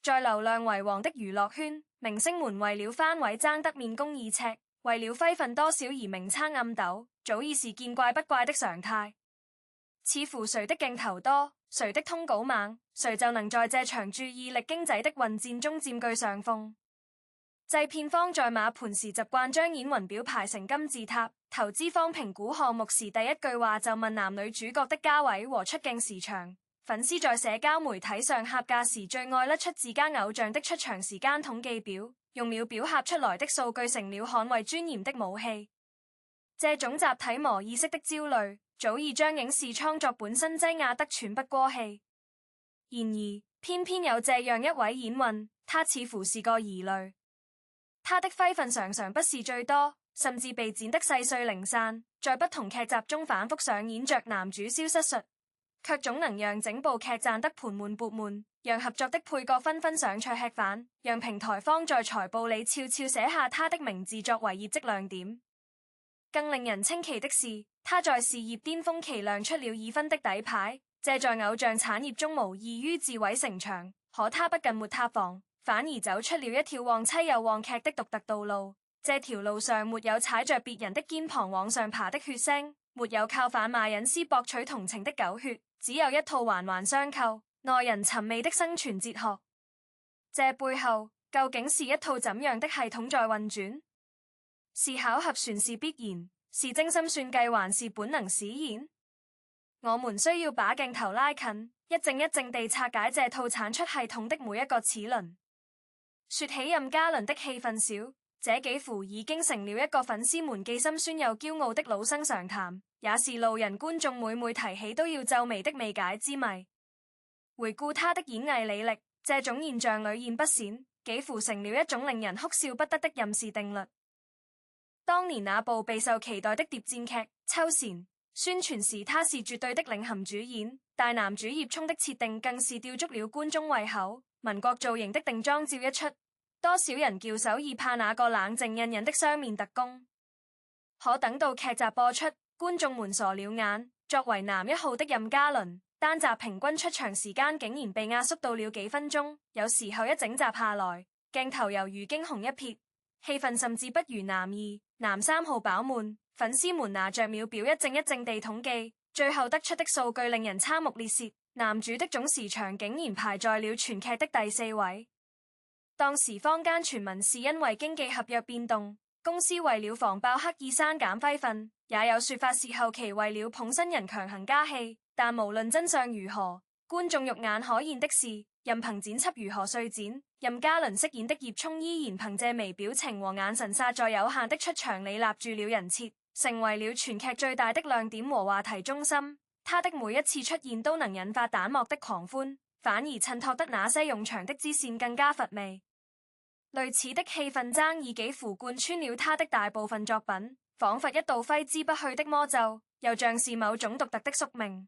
在流量為王的娛樂圈，明星們為了番位爭得面公耳赤，為了揮份多少而明爭暗鬥，早已是見怪不怪的常態。似乎誰的鏡頭多，誰的通稿猛，誰就能在這場注意力經濟的混戰中佔據上風。製片方在碼盤時習慣將演雲表排成金字塔，投資方評估項目時第一句話就問男女主角的家位和出鏡時長。粉絲在社交媒體上喊價時最愛甩出自家偶像的出場時間統計表，用秒表喊出來的數據成了捍衛尊嚴的武器。這種集體無意識的焦慮，早已將影視創作本身擠壓得喘不過氣。然而，偏偏有這樣一位演員，他似乎是個異類。他的揮份常常不是最多，甚至被剪得細碎零散，在不同劇集中反覆上演着男主消失術，卻總能讓整部劇賺得盆滿缽滿，讓合作的配角紛紛上菜吃飯，讓平台方在財報裏悄悄寫下他的名字作為業績亮點。更令人稱奇的是，他在事業巔峰期亮出了已婚的底牌，這在偶像產業中無異於自毀城牆。可他不僅沒塌房，反而走出了一條旺妻又旺劇的獨特道路。這條路上沒有踩着別人的肩膀往上爬的血腥，沒有靠販賣隱私博取同情的狗血，只有一套環環相扣、耐人尋味的生存哲學。這背後究竟是一套怎樣的系統在運轉？是巧合算是必然？是精心算計還是本能使然？我們需要把鏡頭拉近，一幀一幀地拆解這套產出系統的每一個齒輪。說起任嘉倫的戲份少，這幾乎已經成了一個粉絲們既心酸又驕傲的老生常談，也是路人觀眾每每提起都要皺眉的未解之謎。回顧他的演藝履歷，這種現象屢現不鮮，幾乎成了一種令人哭笑不得的任氏定律。當年那部備受期待的諜戰劇《秋蟬》宣傳時，他是絕對的領銜主演，大男主葉沖的設定更是吊足了觀眾胃口。民國造型的定妝照一出，多少人叫首爾怕那個冷靜隱忍的雙面特工。可等到劇集播出，觀眾們傻了眼，作為男一號的任嘉倫，單集平均出場時間竟然被壓縮到了幾分鐘，有時候一整集下來，鏡頭猶如驚鴻一瞥，戲份甚至不如男二、男三號飽滿。粉絲們拿着秒表一幀一幀地統計，最後得出的數據令人瞠目結舌，男主的總時長竟然排在了全劇的第4位。當時坊間傳聞是因為經紀合約變動，公司為了防爆刻意刪減揮份，也有說法是後期為了捧新人強行加戲。但無論真相如何，觀眾肉眼可見的是，任憑剪輯如何碎剪，任嘉倫飾演的葉沖依然憑借微表情和眼神殺在有限的出場裏立住了人設，成為了全劇最大的亮點和話題中心。他的每一次出現都能引發彈幕的狂歡，反而襯托得那些用場的支線更加乏味。類似的戲份爭議幾乎貫穿了他的大部分作品，仿佛一道揮之不去的魔咒，又像是某種獨特的宿命。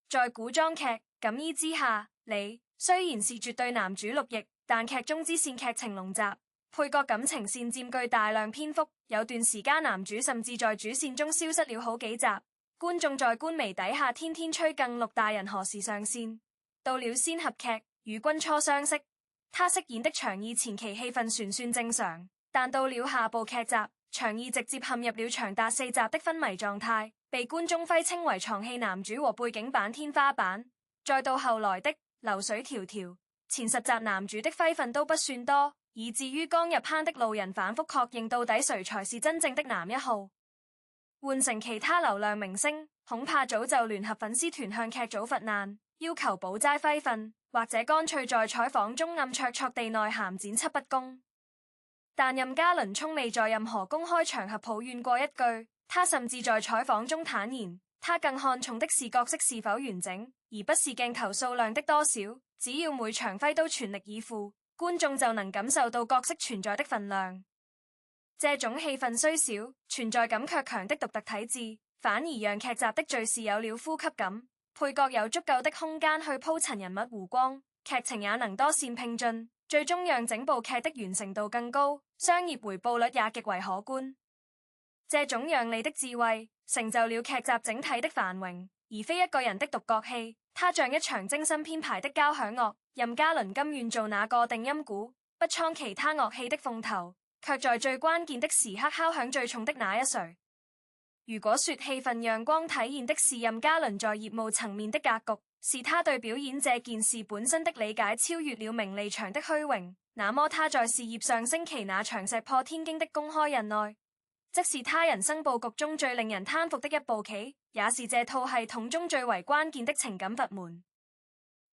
在古裝劇《錦衣之下》裏，雖然是絕對男主陸毅，但劇中支線劇情濃雜，配角感情線佔據大量篇幅，有段時間男主甚至在主線中消失了好幾集。觀眾在官微底下天天催更陸大人何時上線。到了仙俠劇《與君初相識》，他飾演的長義前期戲份算正常，但到了下部劇集，長義直接陷入了長達4集的昏迷狀態，被觀眾揮稱為床戲男主和背景板天花板。再到後來的流水迢迢，前10集男主的揮份都不算多，以至於剛入坑的路人反覆確認到底誰才是真正的男一號。換成其他流量明星，恐怕早就聯合粉絲團向劇組發難，要求補齋揮份，或者乾脆在採訪中暗戳戳地內涵剪輯不公。但任嘉倫從未在任何公開場合抱怨過一句，他甚至在採訪中坦言，他更看重的是角色是否完整，而不是鏡頭數量的多少。只要每場揮都全力以赴，觀眾就能感受到角色存在的分量。這種戲份雖少，存在感卻強的獨特體質，反而讓劇集的敘事有了呼吸感，配角有足夠的空間去鋪陳人物弧光，劇情也能多線並進，最終讓整部劇的完成度更高，商業回報率也極為可觀。這種讓利的智慧，成就了劇集整體的繁榮，而非一個人的獨角戲。他像一場精心編排的交響樂，任嘉倫甘願做那個定音鼓，不倉其他樂器的鳳頭，卻在最關鍵的時刻敲響最重的那一錘。如果說氣氛陽光體現的是任嘉倫在業務層面的格局，是他對表演這件事本身的理解超越了名利場的虛榮，那麼他在事業上星期那場石破天驚的公開忍耐，即是他人生佈局中最令人嘆服的一步棋，也是這套系統中最為關鍵的情感閥門。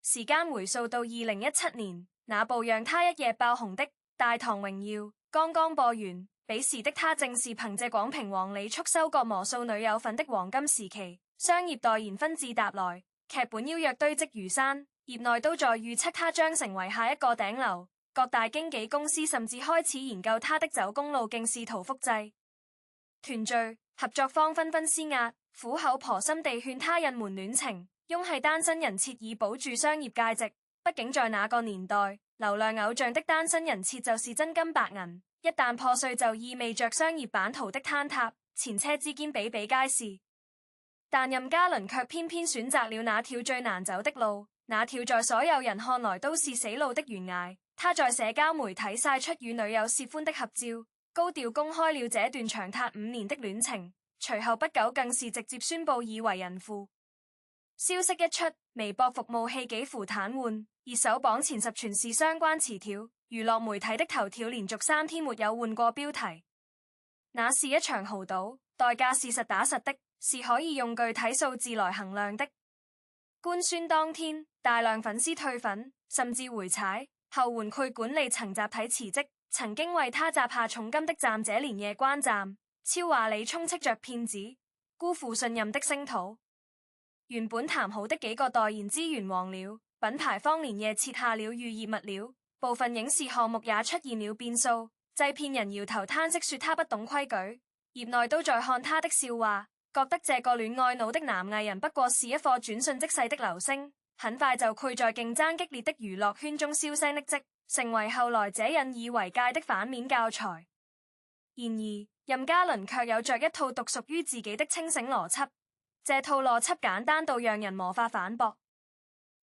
時間回溯到2017年，那部讓他一夜爆紅的《大唐榮耀》剛剛播完。彼時的他正是憑借廣平王李速收割無數女友粉的黃金時期，商業代言紛至沓來，劇本邀約堆積如山，業內都在預測他將成為下一個頂流。各大經紀公司甚至開始研究他的走功路徑，試圖複製。團聚合作方紛紛施壓，苦口婆心地勸他隱瞞戀情，擁係單身人設以保住商業價值。畢竟在那個年代，流量偶像的單身人設就是真金白銀。一旦破碎，就意味着商業版圖的坍塌，前車之鑑比比皆是。但任嘉倫卻偏偏選擇了那條最難走的路，那條在所有人看來都是死路的懸崖。他在社交媒體曬出與女友涉歡的合照，高調公開了這段長達5年的戀情，隨後不久更是直接宣布已為人父。消息一出，微博服務器幾乎癱瘓，熱搜榜前10全是相關詞條。娛樂媒體的頭條連續3天沒有換過標題。那是一場豪賭，代價是實打實的，是可以用具體數字來衡量的。官宣當天，大量粉絲退粉，甚至回踩，後援會管理層集體辭職。曾經為他砸下重金的站姐連夜關站，超話你充斥着騙子，辜負信任的聲討。原本談好的幾個代言資源黃了，品牌方連夜撤下了預熱物料。部分影視項目也出現了變數，製片人搖頭嘆息說他不懂規矩，業內都在看他的笑話，覺得這個戀愛腦的男藝人不過是一顆轉瞬即逝的流星，很快就潰在競爭激烈的娛樂圈中銷聲匿跡，成為後來者引以為戒的反面教材。然而任嘉倫卻有着一套獨屬於自己的清醒邏輯，這套邏輯簡單到讓人無法反駁。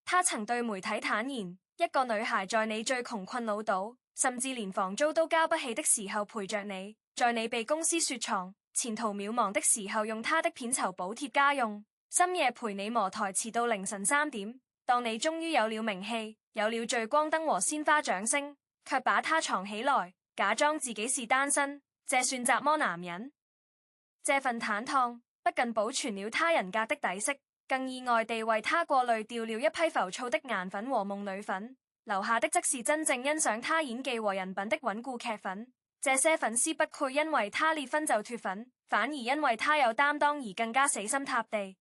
他曾對媒體坦言，一個女孩在你最窮困潦倒，甚至連房租都交不起的時候陪着你，在你被公司雪藏、前途渺茫的時候，用她的片酬補貼家用，深夜陪你磨台詞到凌晨3點。當你終於有了名氣，有了聚光燈和鮮花掌聲，卻把她藏起來，假裝自己是單身，這算怎麼男人？這份坦蕩不僅保存了他人格的底色，更意外地為他過濾掉了一批浮躁的顏粉和夢女粉，留下的則是真正欣賞他演技和人品的穩固劇粉。這些粉絲不配因為他裂婚就脫粉，反而因為他有擔當而更加死心塌地。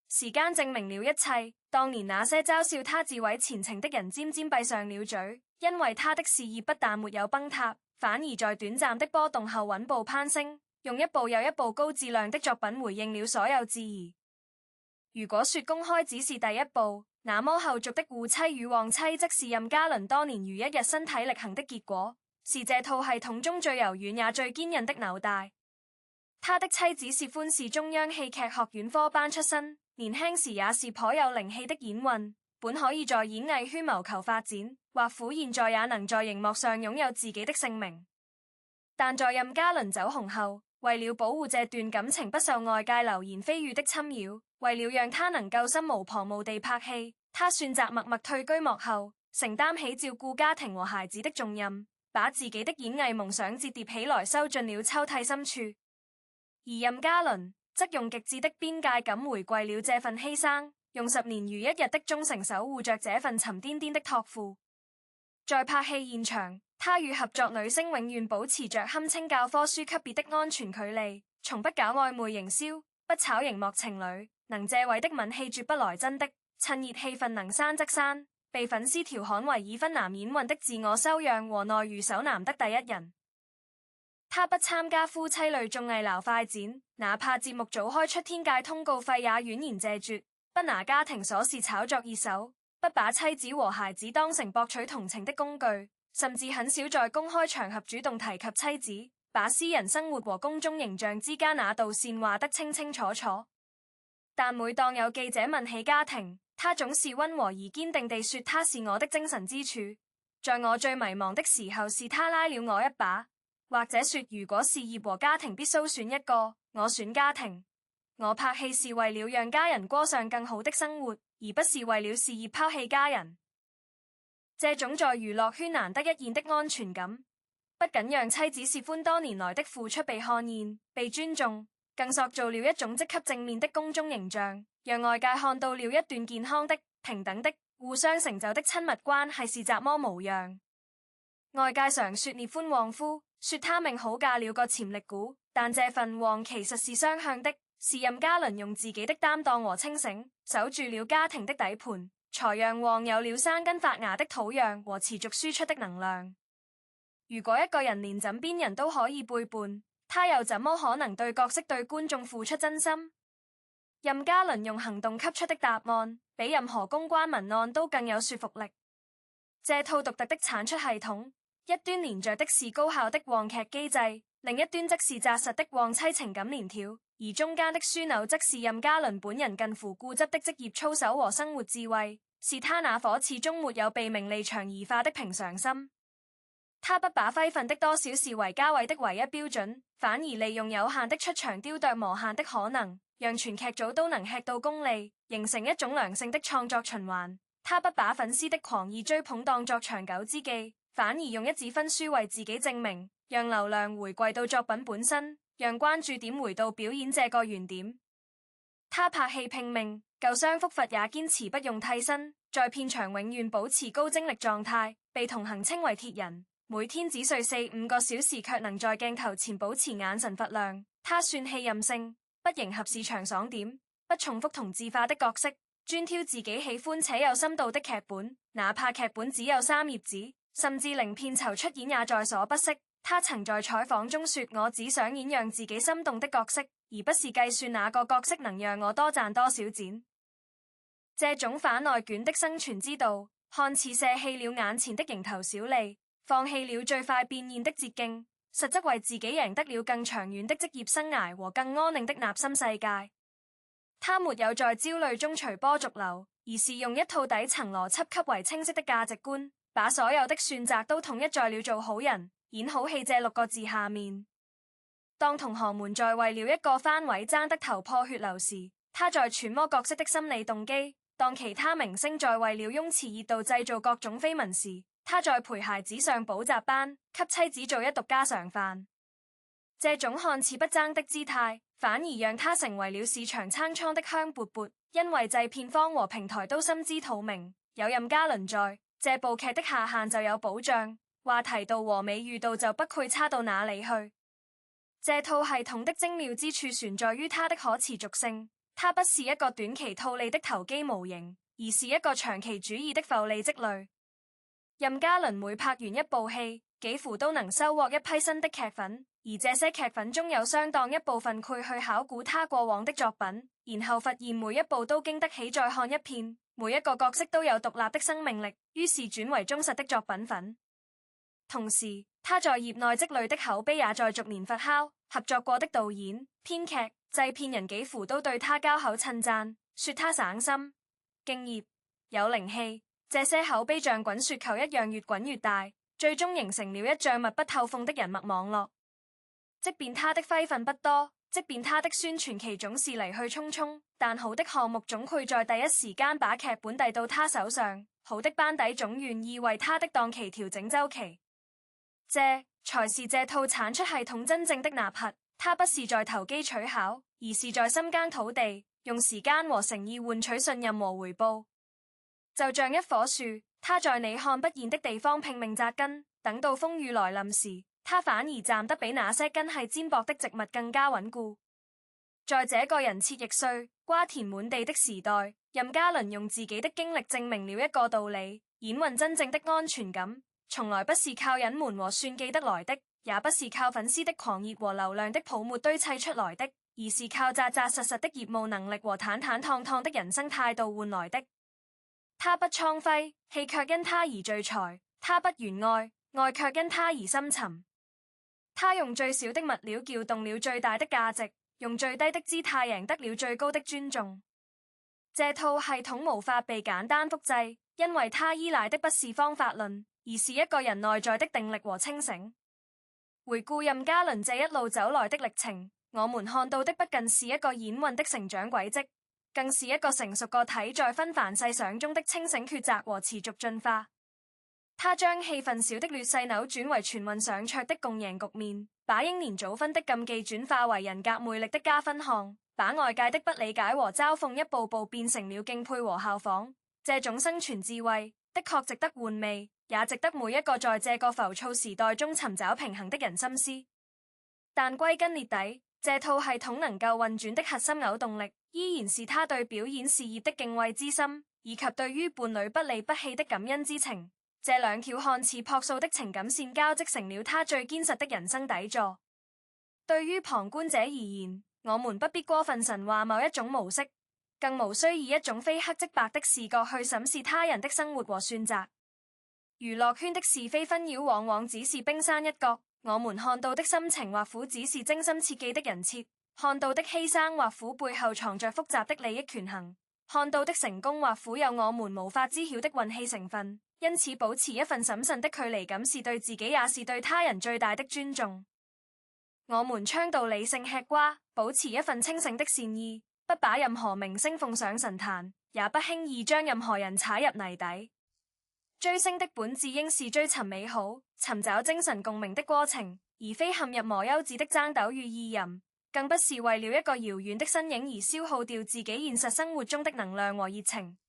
時間證明了一切，當年那些嘲笑他自毀前程的人漸漸閉上了嘴，因為他的事業不但沒有崩塌，反而在短暫的波動後穩步攀升，用一部又一部高質量的作品回應了所有質疑。如果說公開只是第一步，那麼後續的護妻與旺妻則是任嘉倫多年如一日身體力行的結果，是這套系統中最柔軟也最堅韌的紐帶。他的妻子薛歡是中央戲劇學院科班出身，年輕時也是頗有靈氣的演運，本可以在演藝圈謀求發展，或苦現在也能在熒幕上擁有自己的姓名。但在任嘉倫走紅後，為了保護這段感情不受外界流言蜚語的侵擾，為了讓他能夠心無旁騖地拍戲，他選擇默默退居幕後，承擔起照顧家庭和孩子的重任，把自己的演藝夢想折疊起來收進了抽屜深處。而任嘉倫則用極致的邊界感回饋了這份犧牲，用10年如一日的忠誠守護着這份沉甸甸的託付。在拍戲現場，他與合作女星永遠保持着堪稱教科書級別的安全距離，從不搞曖昧營銷，不炒熒幕情侶，能借位的吻戲絕不來真的，趁熱氣氛能刪則刪，被粉絲調侃為已婚男演運的自我修養和內娛手難得第一人。他不參加夫妻類綜藝撈快剪，哪怕節目早開出天價通告費也婉言謝絕，不拿家庭瑣事炒作熱搜，不把妻子和孩子當成博取同情的工具，甚至很少在公開場合主動提及妻子，把私人生活和公眾形象之間那道線畫得清清楚楚。但每當有記者問起家庭，他總是溫和而堅定地說他是我的精神支柱，在我最迷茫的時候是他拉了我一把，或者說如果事業和家庭必須選一個，我選家庭。我拍戲是為了讓家人過上更好的生活，而不是為了事業拋棄家人。這種在娛樂圈難得一見的安全感，不僅讓妻子薛歡多年來的付出被看見、被尊重，更塑造了一種積極正面的公眾形象，讓外界看到了一段健康的、平等的、互相成就的親密關係是怎麼模樣。外界常說聶歡旺夫，說他命好嫁了個潛力股，但這份旺其實是雙向的，是任嘉倫用自己的擔當和清醒守住了家庭的底盤，才讓旺有了生根發芽的土壤和持續輸出的能量。如果一個人連枕邊人都可以背叛，他又怎麼可能對角色對觀眾付出真心？任嘉倫用行動給出的答案，比任何公關文案都更有說服力。這套獨特的產出系統，一端連着的是高效的旺劇機制，另一端則是紮實的旺妻情感鏈條，而中間的樞紐則是任嘉倫本人近乎固執的職業操守和生活智慧，是他那顆始終沒有被名利場異化的平常心。他不把揮份的多少視為嘉偉的唯一標準，反而利用有限的出場雕琢無限的可能，讓全劇組都能吃到功利，形成一種良性的創作循環。他不把粉絲的狂熱追捧當作長久之計，反而用一紙分書為自己證明，讓流量回歸到作品本身，讓關注點回到表演這個原點。他拍戲拼命，舊傷復發也堅持不用替身，在片場永遠保持高精力狀態，被同行稱為鐵人。每天只睡4-5個小時，卻能在鏡頭前保持眼神發亮。他算戲任性，不迎合市場爽點，不重複同質化的角色，專挑自己喜歡且有深度的劇本，哪怕劇本只有3頁紙，甚至零片酬出演也在所不惜。他曾在採訪中說：我只想演讓自己心動的角色，而不是計算哪個角色能讓我多賺多少錢。這種反內卷的生存之道，看似捨棄了眼前的蠅頭小利，放棄了最快變現的捷徑，實則為自己贏得了更長遠的職業生涯和更安寧的納心世界。他沒有在焦慮中隨波逐流，而是用一套底層邏輯給為清晰的價值觀，把所有的選擇都統一在了做好人、演好戲這6個字下面。當同行們在為了一個番位爭得頭破血流時，他在揣摩角色的心理動機；當其他明星在為了擁持熱度製造各種緋聞時，他在陪孩子上補習班，給妻子做一毒家常飯。這種看似不爭的姿態，反而讓他成為了市場撐倉的香饽饽。因為製片方和平台都心知肚明，有任嘉倫在，這部劇的下限就有保障，話題度和美譽度就不會差到哪裡去。這套系統的精妙之處存在於它的可持續性，它不是一個短期套利的投機模型，而是一個長期主義的複利積累。任嘉倫每拍完一部戲，幾乎都能收穫一批新的劇粉，而這些劇粉中有相當一部分會去考古他過往的作品，然後發現每一部都經得起再看一遍，每一個角色都有獨立的生命力，於是轉為忠實的作品粉。同時，他在業內積累的口碑也在逐年發酵，合作過的導演、編劇、製片人幾乎都對他交口稱讚，說他省心、敬業、有靈氣。這些口碑像滾雪球一樣越滾越大，最終形成了一帳密不透風的人脈網絡。即便他的揮份不多，即便他的宣傳期總是來去匆匆，但好的項目總會在第一時間把劇本遞到他手上，好的班底總願意為他的檔期調整週期。這才是這套產出系統真正的吶喊。他不是在投機取巧，而是在深耕土地，用時間和誠意換取信任和回報。就像一棵樹，它在你看不見的地方拼命扎根，等到風雨來臨時，它反而站得比那些根系尖薄的植物更加穩固。在這個人切易碎、瓜田滿地的時代，任嘉倫用自己的經歷證明了一個道理：演運真正的安全感，從來不是靠隱瞞和算計得來的，也不是靠粉絲的狂熱和流量的泡沫堆砌出來的，而是靠扎扎實實的業務能力和坦坦蕩蕩的人生態度換來的。他不蒼輝，戲卻因他而聚財；他不炫愛，愛卻因他而深沉。他用最少的物料撬動了最大的價值，用最低的姿態贏得了最高的尊重。這套系統無法被簡單複製，因為它依賴的不是方法論，而是一個人內在的定力和清醒。回顧任嘉倫這一路走來的歷程，我們看到的不僅是一個演運的成長軌跡，更是一個成熟個體在紛繁細想中的清醒抉擇和持續進化。他將戲份小的劣勢扭轉為全運上桌的共贏局面，把英年早婚的禁忌轉化為人格魅力的加分項，把外界的不理解和嘲諷一步步變成了敬佩和效仿。這種生存智慧的確值得玩味，也值得每一個在這個浮躁時代中尋找平衡的人深思。但歸根結底，這套系統能夠運轉的核心偶動力，依然是他對表演事業的敬畏之心，以及對於伴侶不離不棄的感恩之情。這兩條看似樸素的情感線交織成了他最堅實的人生底座。對於旁觀者而言，我們不必過分神化某一種模式，更無需以一種非黑即白的視角去審視他人的生活和選擇。娛樂圈的是非紛擾往往只是冰山一角，我們看到的深情或苦只是精心設計的人設，看到的犧牲或苦背後藏着複雜的利益權衡，看到的成功或苦有我們無法知曉的運氣成分。因此，保持一份審慎的距離感是對自己也是對他人最大的尊重。我們倡導理性吃瓜，保持一份清醒的善意，不把任何明星奉上神壇，也不輕易將任何人踩入泥底。追星的本質應是追尋美好、尋找精神共鳴的過程，而非陷入磨優子的爭鬥與意淫，更不是為了一個遙遠的身影而消耗掉自己現實生活中的能量和熱情。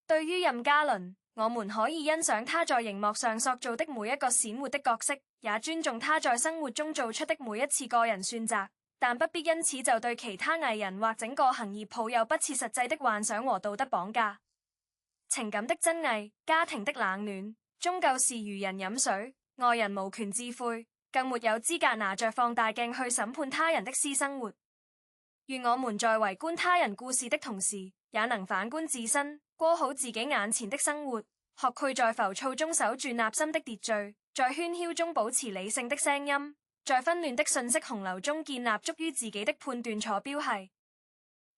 對於任嘉倫，我們可以欣賞他在熒幕上塑造的每一個閃活的角色，也尊重他在生活中做出的每一次個人選擇，但不必因此就對其他藝人或整個行業抱有不切實際的幻想和道德綁架。情感的真偽，家庭的冷暖，終究是如人飲水，外人無權置喙，更沒有資格拿着放大鏡去審判他人的私生活。願我們在圍觀他人故事的同時，也能反觀自身，過好自己眼前的生活，學會在浮躁中守住內心的秩序，在喧囂中保持理性的聲音，在紛亂的信息洪流中建立足於自己的判斷坐標系。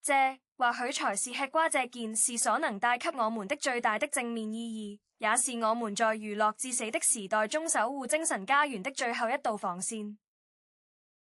這或許才是吃瓜這件事所能帶給我們的最大的正面意義，也是我們在娛樂至死的時代中守護精神家園的最後一道防線。